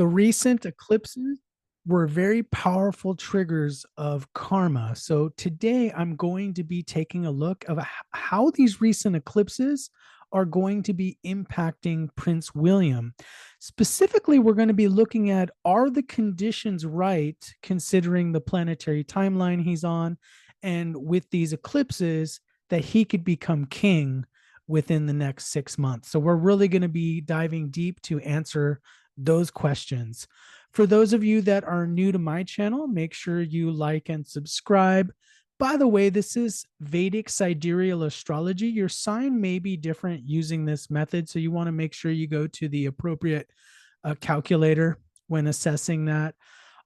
The recent eclipses were very powerful triggers of karma. So today I'm going to be taking a look of how these recent eclipses are going to be impacting Prince William. Specifically, we're going to be looking at, are the conditions right considering the planetary timeline he's on, and with these eclipses that he could become king within the next 6 months. So we're really going to be diving deep to answer those questions. For those of you that are new to my channel, make sure you like and subscribe. By the way, this is Vedic sidereal astrology. Your sign may be different using this method, so you want to make sure you go to the appropriate calculator when assessing that.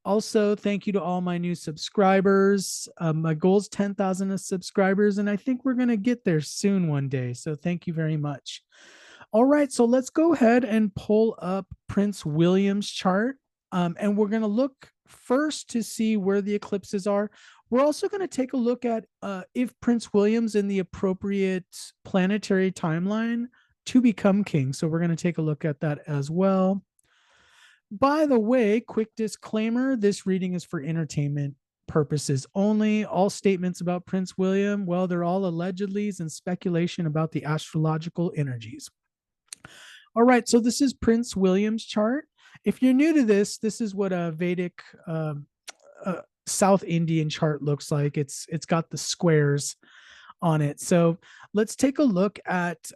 Also, thank you to all my new subscribers. My goal is 10,000 subscribers, and I think we're going to get there soon one day. So thank you very much. All right, so let's go ahead and pull up Prince William's chart. And we're going to look first to see where the eclipses are. We're also going to take a look at if Prince William's in the appropriate planetary timeline to become king. So we're going to take a look at that as well. By the way, quick disclaimer, this reading is for entertainment purposes only. All statements about Prince William, well, they're all allegedlys and speculation about the astrological energies. All right, so this is Prince William's chart. If you're new to this, this is what a Vedic South Indian chart looks like. It's got the squares on it. So let's take a look at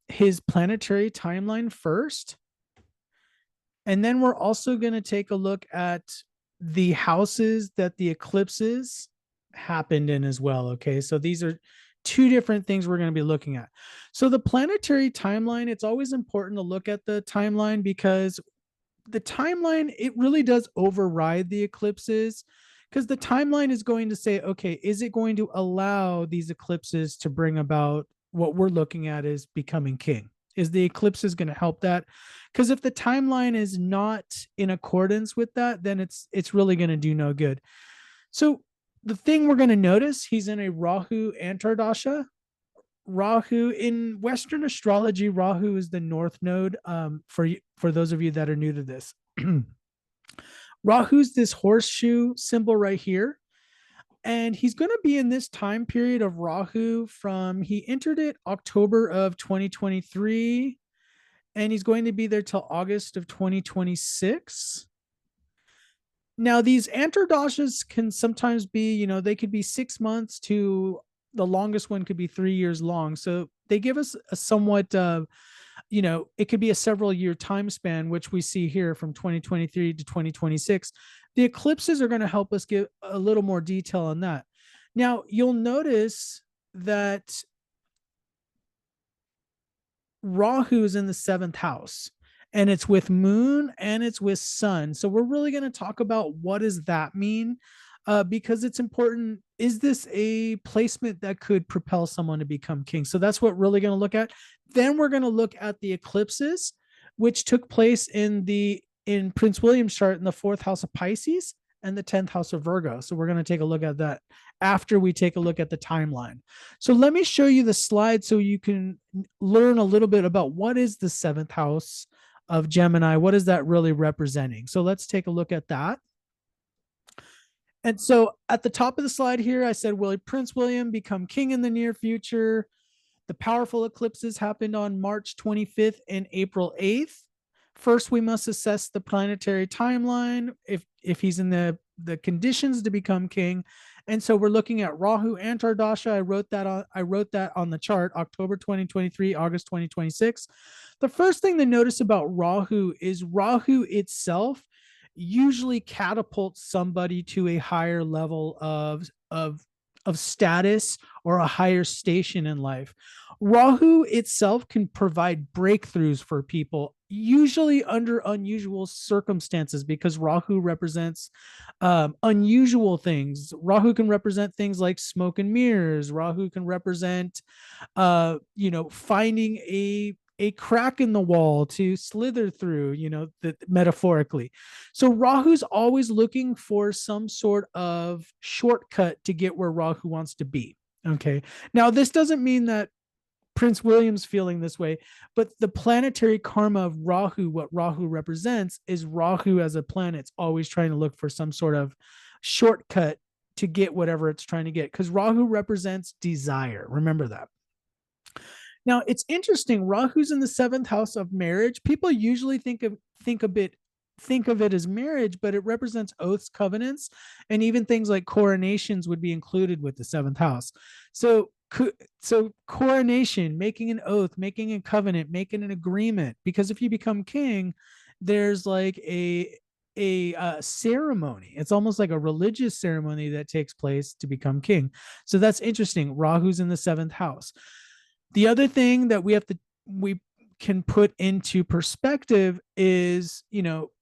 his planetary timeline first. And then we're also going to take a look at the houses that the eclipses happened in as well. Okay, so these are two different things we're going to be looking at. So the planetary timeline, it's always important to look at the timeline because the timeline, it really does override the eclipses, because the timeline is going to say, okay, is it going to allow these eclipses to bring about what we're looking at as becoming king? Is the eclipses going to help that? Because if the timeline is not in accordance with that, then it's really going to do no good. So the thing we're going to notice, he's in a Rahu Antardasha. Rahu in Western astrology, Rahu is the north node. For those of you that are new to this, Rahu's this horseshoe symbol right here, and he's going to be in this time period of Rahu he entered it October of 2023, and he's going to be there till August of 2026. Now, these antardashas can sometimes be, they could be 6 months to the longest one could be 3 years long. So they give us a somewhat, it could be a several year time span, which we see here from 2023 to 2026. The eclipses are going to help us give a little more detail on that. Now, you'll notice that Rahu is in the seventh house, and it's with moon and it's with sun. So we're really going to talk about what does that mean, because it's important. Is this a placement that could propel someone to become king? So that's what we're really going to look at. Then we're going to look at the eclipses, which took place in Prince William's chart in the fourth house of Pisces and the 10th house of Virgo. So we're going to take a look at that after we take a look at the timeline. So let me show you the slide so you can learn a little bit about what is the seventh house of Gemini. What is that really representing? So let's take a look at that. And so at the top of the slide here, I said, will Prince William become king in the near future? The powerful eclipses happened on March 25th and April 8th. First, we must assess the planetary timeline, if he's in the conditions to become king. And so we're looking at Rahu Antardasha. I wrote that on the chart, October 2023, August 2026. The first thing to notice about Rahu is Rahu itself usually catapults somebody to a higher level of status or a higher station in life. Rahu itself can provide breakthroughs for people, usually under unusual circumstances, because Rahu represents unusual things. Rahu can represent things like smoke and mirrors. Rahu can represent, finding a crack in the wall to slither through, metaphorically. So Rahu's always looking for some sort of shortcut to get where Rahu wants to be. Okay. Now, this doesn't mean that Prince William's feeling this way. But the planetary karma of Rahu, what Rahu represents, is Rahu as a planet's always trying to look for some sort of shortcut to get whatever it's trying to get, because Rahu represents desire. Remember that. Now it's interesting. Rahu's in the seventh house of marriage. People usually think of it as marriage, but it represents oaths, covenants, and even things like coronations would be included with the seventh house. So coronation, making an oath, making a covenant, making an agreement. Because if you become king, there's like a ceremony. It's almost like a religious ceremony that takes place to become king. So that's interesting. Rahu's in the seventh house. The other thing that we can put into perspective is,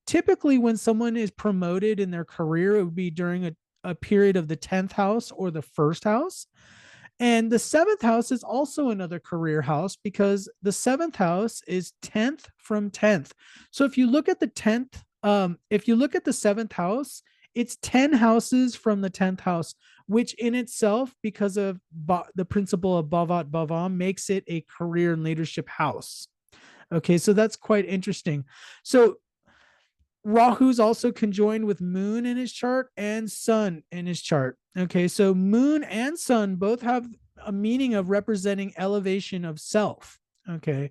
typically when someone is promoted in their career, it would be during a period of the 10th house or the first house. And the seventh house is also another career house, because the seventh house is 10th from 10th. So if you look at the 10th, if you look at the seventh house, it's 10 houses from the 10th house, which in itself, because of the principle of Bhavat Bhavam, makes it a career and leadership house. Okay, so that's quite interesting. So Rahu's also conjoined with Moon in his chart and Sun in his chart. Okay, so Moon and Sun both have a meaning of representing elevation of self. Okay,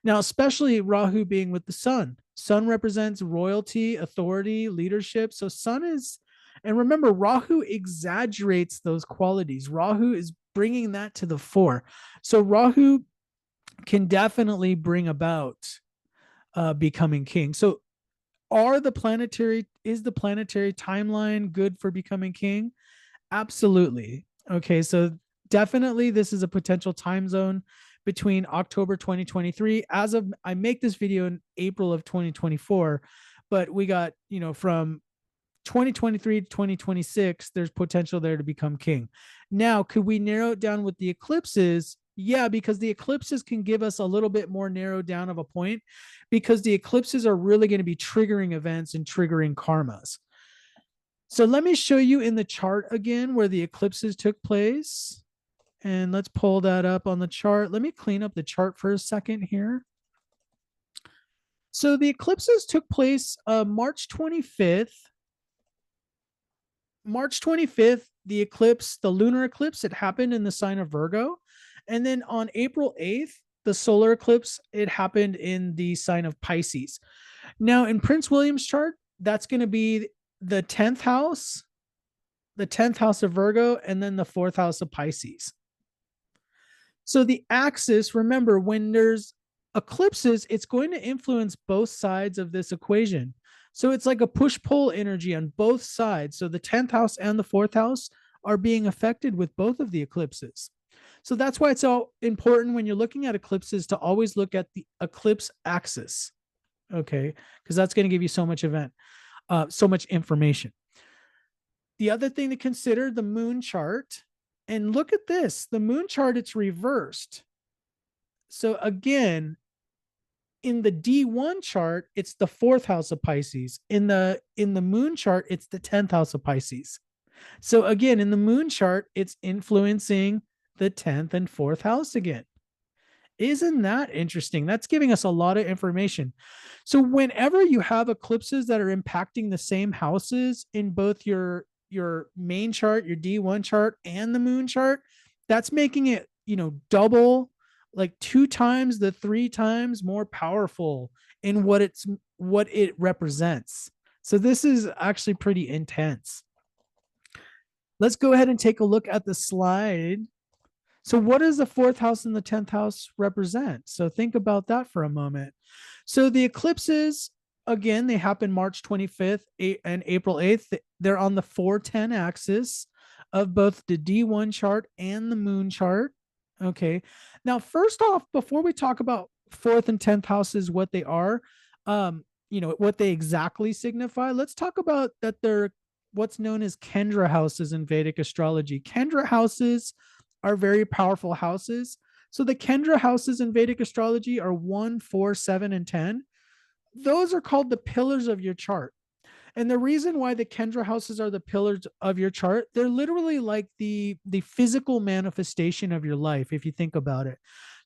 now especially Rahu being with the Sun. Sun represents royalty, authority, leadership. So Sun is, and remember, Rahu exaggerates those qualities. Rahu is bringing that to the fore. So Rahu can definitely bring about becoming king. So is the planetary timeline good for becoming king? Absolutely. Okay, so definitely this is a potential time zone between October 2023. As of, I make this video in April of 2024, but we got, from 2023 to 2026, there's potential there to become king. Now, could we narrow it down with the eclipses? Yeah, because the eclipses can give us a little bit more narrowed down of a point, because the eclipses are really going to be triggering events and triggering karmas. So let me show you in the chart again where the eclipses took place. And let's pull that up on the chart. Let me clean up the chart for a second here. So the eclipses took place March 25th. March 25th, the eclipse, the lunar eclipse, it happened in the sign of Virgo. And then on April 8th, the solar eclipse, it happened in the sign of Pisces. Now, in Prince William's chart, that's going to be the 10th house of Virgo, and then the 4th house of Pisces. So the axis, remember, when there's eclipses, it's going to influence both sides of this equation. So it's like a push-pull energy on both sides. So the 10th house and the 4th house are being affected with both of the eclipses. So that's why it's so important when you're looking at eclipses to always look at the eclipse axis. Okay, because that's going to give you so much so much information. The other thing to consider, the moon chart. And look at this, the moon chart, it's reversed. So again, in the D1 chart, it's the 4th house of Pisces. In the moon chart, it's the 10th house of Pisces. So again, in the moon chart, it's influencing the 10th and 4th house again. Isn't that interesting? That's giving us a lot of information. So whenever you have eclipses that are impacting the same houses in both your main chart, your D1 chart, and the moon chart, that's making it, double, like 2 times the 3 times more powerful in what it represents. So this is actually pretty intense. Let's go ahead and take a look at the slide. So what does the 4th house and the 10th house represent? So think about that for a moment. So the eclipses, again, they happen March 25th and April 8th. They're on the 410 axis of both the D1 chart and the moon chart. Okay. Now, first off, before we talk about 4th and 10th houses, what they are, what they exactly signify, let's talk about that they're what's known as Kendra houses in Vedic astrology. Kendra houses are very powerful houses. So the Kendra houses in Vedic astrology are 1, 4, 7, and 10. Those are called the pillars of your chart. And the reason why the Kendra houses are the pillars of your chart, they're literally like the physical manifestation of your life, if you think about it.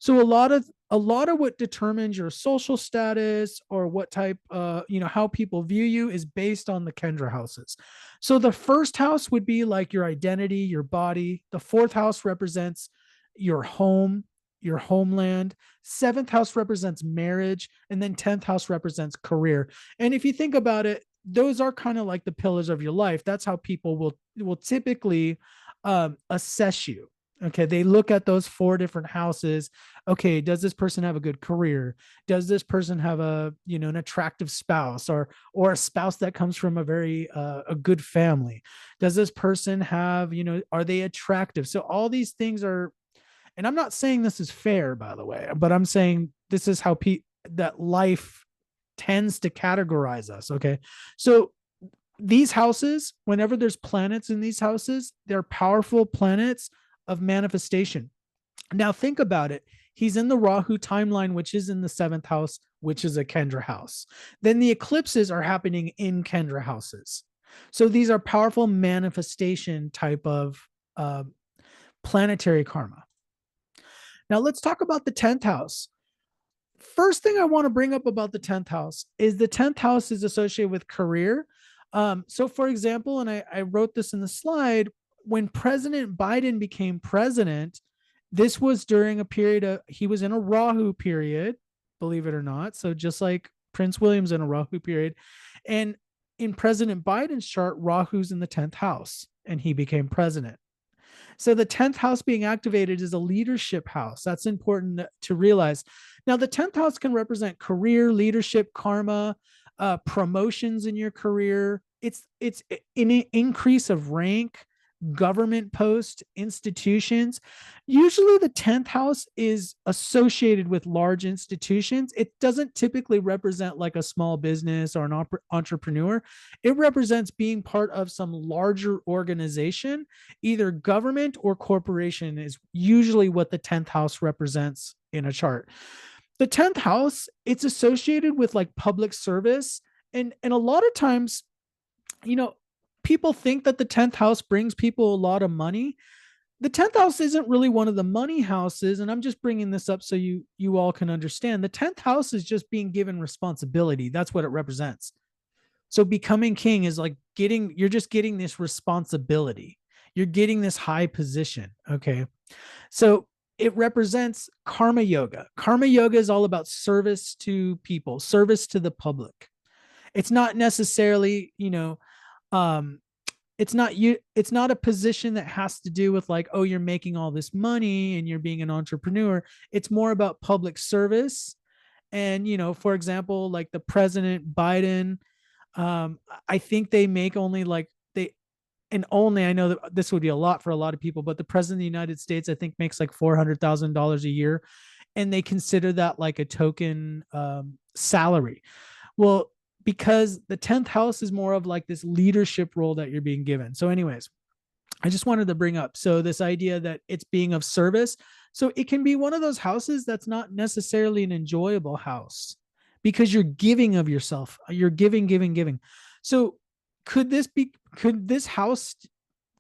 So a lot of what determines your social status or what type, how people view you is based on the Kendra houses. So the first house would be like your identity, your body. The fourth house represents your home, your homeland. Seventh house represents marriage, and then 10th house represents career. And if you think about it, those are kind of like the pillars of your life. That's how people will typically assess you. Okay, they look at those four different houses. Okay, does this person have a good career? Does this person have an attractive spouse, or a spouse that comes from a good family? Does this person have, are they attractive? So all these things are, and I'm not saying this is fair, by the way, but I'm saying this is how that life tends to categorize us. Okay, so these houses, whenever there's planets in these houses, they're powerful planets of manifestation. Now think about it. He's in the Rahu timeline, which is in the seventh house, which is a Kendra house. Then the eclipses are happening in Kendra houses. So these are powerful manifestation type of uh, planetary karma. Now let's talk about the 10th house. First thing I want to bring up about the 10th house is the 10th house is associated with career. So, for example, and I wrote this in the slide, when President Biden became president, this was during a period he was in a Rahu period, believe it or not. So, just like Prince William's in a Rahu period. And in President Biden's chart, Rahu's in the 10th house, and he became president. So the 10th house being activated is a leadership house. That's important to realize. Now, the 10th house can represent career, leadership, karma, promotions in your career. It's an increase of rank, government post, institutions. Usually the 10th house is associated with large institutions. It doesn't typically represent like a small business or an entrepreneur. It represents being part of some larger organization, either government or corporation is usually what the 10th house represents in a chart. The 10th house, it's associated with like public service. And a lot of times, you know, people think that the 10th house brings people a lot of money. The 10th house isn't really one of the money houses, and I'm just bringing this up so you all can understand. The 10th house is just being given responsibility. That's what it represents. So becoming king is like you're just getting this responsibility. You're getting this high position. Okay. So it represents karma yoga. Karma yoga is all about service to people, service to the public. It's not necessarily, um, it's not a position that has to do with like, oh, you're making all this money and you're being an entrepreneur. It's more about public service. And, for example, like the President Biden, I think they make only like and only, I know that this would be a lot for a lot of people, but the president of the United States, I think, makes like $400,000 a year, and they consider that like a token salary. Well, because the 10th house is more of like this leadership role that you're being given. So, anyways, I just wanted to bring up so this idea that it's being of service. So it can be one of those houses that's not necessarily an enjoyable house because you're giving of yourself. You're giving, giving, giving. So could this house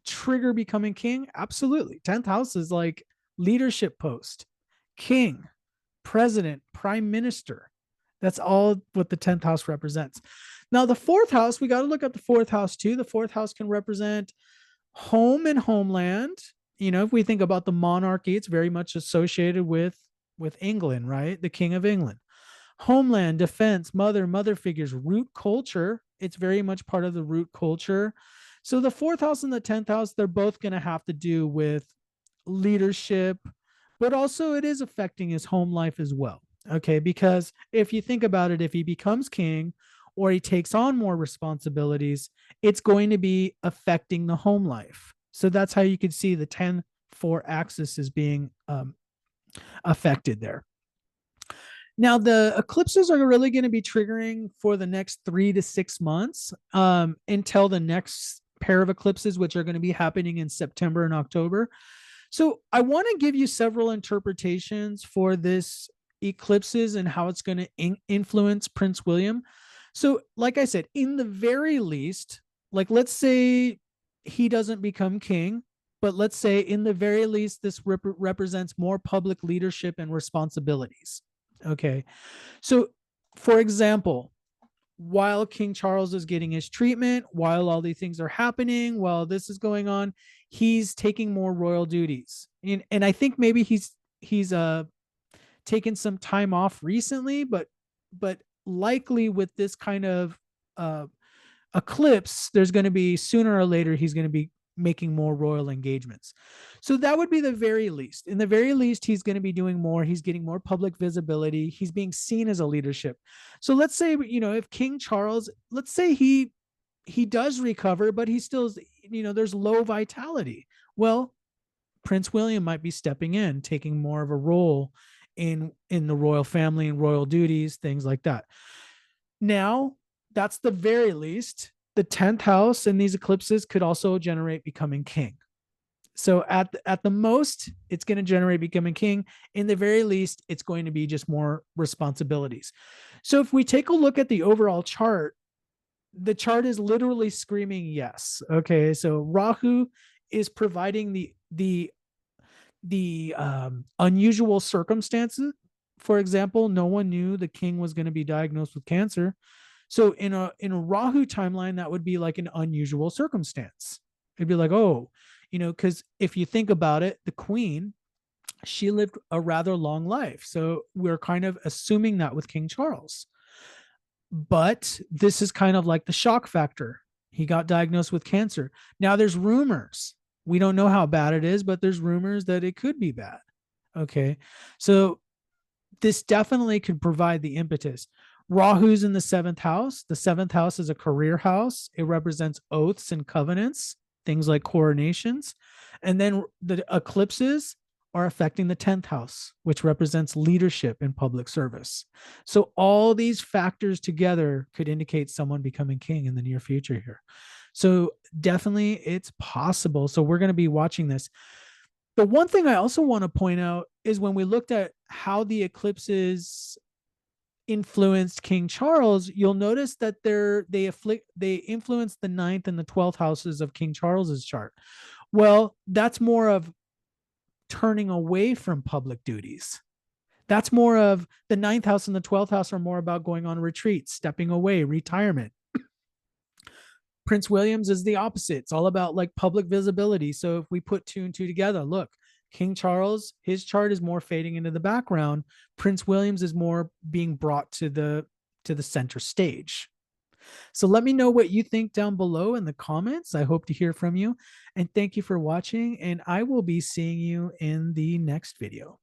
trigger becoming king? Absolutely. 10th house is like leadership post, king, president, prime minister. That's all what the 10th house represents. Now, the fourth house, we got to look at the fourth house too. The fourth house can represent home and homeland. If we think about the monarchy, it's very much associated with England, right? The King of England. Homeland, defense, mother figures, root culture. It's very much part of the root culture. So the fourth house and the 10th house, they're both going to have to do with leadership, but also it is affecting his home life as well. Okay. Because if you think about it, if he becomes king or he takes on more responsibilities, it's going to be affecting the home life. So that's how you could see the 10-4 axis is being affected there. Now, the eclipses are really going to be triggering for the next 3 to 6 months until the next pair of eclipses, which are going to be happening in September and October. So I want to give you several interpretations for this eclipses and how it's going to influence Prince William. So, like I said, in the very least, like let's say he doesn't become king, but let's say in the very least, this represents more public leadership and responsibilities. Okay. So, for example, while King Charles is getting his treatment, while all these things are happening, while this is going on, he's taking more royal duties. And I think maybe he's taken some time off recently, but likely with this kind of uh, eclipse, there's going to be sooner or later he's going to be making more royal engagements. So that would be the very least. In the very least, he's going to be doing more. He's getting more public visibility. He's being seen as a leadership. So let's say, if King Charles, let's say he does recover, but he still, there's low vitality. Well, Prince William might be stepping in, taking more of a role in the royal family and royal duties, things like that. Now, that's the very least. The 10th house in these eclipses could also generate becoming king. So at the most, it's going to generate becoming king. In the very least, it's going to be just more responsibilities. So if we take a look at the overall chart, the chart is literally screaming yes. Okay, so Rahu is providing the unusual circumstances. For example, no one knew the king was going to be diagnosed with cancer. So in a Rahu timeline, that would be like an unusual circumstance. It'd be like, oh, because if you think about it, the queen, she lived a rather long life. So we're kind of assuming that with King Charles. But this is kind of like the shock factor. He got diagnosed with cancer. Now there's rumors. We don't know how bad it is, but there's rumors that it could be bad. Okay. So this definitely could provide the impetus. Rahu's in the seventh house. The seventh house is a career house. It represents oaths and covenants, things like coronations. And then the eclipses are affecting the 10th house, which represents leadership in public service. So all these factors together could indicate someone becoming king in the near future here. So definitely it's possible. So we're going to be watching this. The one thing I also want to point out is when we looked at how the eclipses influenced King Charles, you'll notice that they influence the 9th and the 12th houses of King Charles's chart. Well, that's more of turning away from public duties. That's more of the 9th house and the 12th house are more about going on retreats, stepping away, retirement. Prince William's is the opposite. It's all about like public visibility. So if we put two and two together, look, King Charles, his chart is more fading into the background. Prince William's is more being brought to the center stage. So let me know what you think down below in the comments. I hope to hear from you. And thank you for watching. And I will be seeing you in the next video.